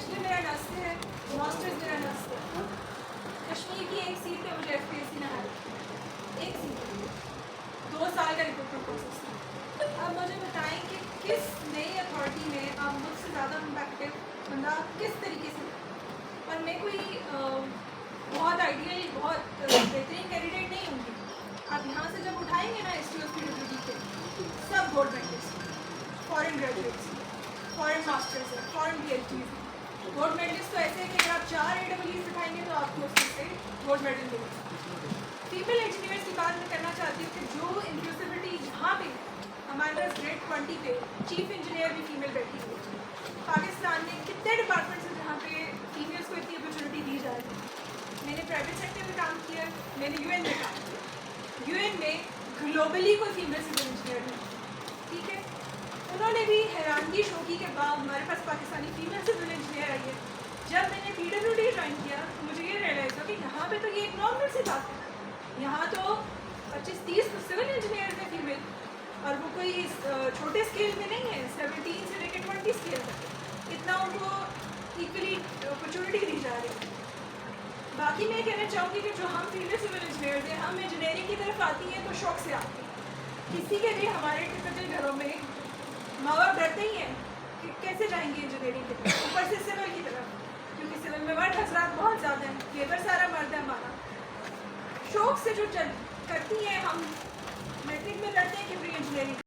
Bachelor मेरा nurse है, masters मेरा नर्स है। कश्मीर की एक सीट पे मुझे FPSC ने हायर, एक सीट 2 साल का रिक्रूटमेंट प्रोसेस था। अब मुझे बताएं कि किस नई अथॉरिटी में आप मुझसे ज़्यादा इम्पैक्टिव बंदा किस तरीके से, और मैं कोई बहुत आइडियल बहुत बेहतरीन कैंडिडेट नहीं होंगी। आप यहाँ से जब उठाएंगे ना STOs PWD के सब gold medalist, foreign graduates, foreign masters है, फॉरेन PhDs हैं। गोल्ड मेडलिस्ट तो ऐसे है कि अगर आप 4 AEEs उठाएंगे तो आपको उसमें से गोल्ड मेडल मिलेगा। फीमेल इंजीनियर्स की बात मैं करना चाहती हूँ कि जो इंक्लूसिविटी यहाँ पे हमारे पास ग्रेड 20 पे चीफ इंजीनियर भी फीमेल बैठी हुई है। पाकिस्तान में कितने डिपार्टमेंट्स हैं जहाँ पे फीमेल्स को इतनी अपॉर्चुनिटी दी जा रही है। मैंने प्राइवेट सेक्टर में काम किया, मैंने UN में काम किया। UN में ग्लोबली कोई फीमेल सिविल इंजीनियर नहीं, ठीक है। उन्होंने भी हैरानगी शौकी के बाद हमारे पास पाकिस्तानी फीमेल सिविल इंजीनियर आई है। जब मैंने PWD ज्वाइन किया तो मुझे ये रियलाइज़ हुआ कि यहाँ पे तो ये एक नॉर्मल सी बात है। यहाँ तो 25-30 सिविल इंजीनियर हैं फीमेल, और वो कोई छोटे स्केल में नहीं है, 17 से लेकर 20 स्केल तक इतना उनको इक्वली अपॉर्चुनिटी दी जा रही है। बाकी मैं कहना चाहूँगी कि जो हम फीमेल सिविल इंजीनियर हैं, हम इंजीनियरिंग की तरफ आती हैं तो शौक से आती हैं। किसी के भी हमारे टिपिकल घरों में माँ बाप डरते ही हैं कि कैसे जाएंगे इंजीनियरिंग की तरफ, ऊपर से सिविल की तरफ, क्योंकि सिविल में मर्द हजरात बहुत ज़्यादा हैं, लेबर सारा मर्द है हमारा। शौक से जो करती हैं, हम मैट्रिक में करते हैं कि प्री इंजीनियरिंग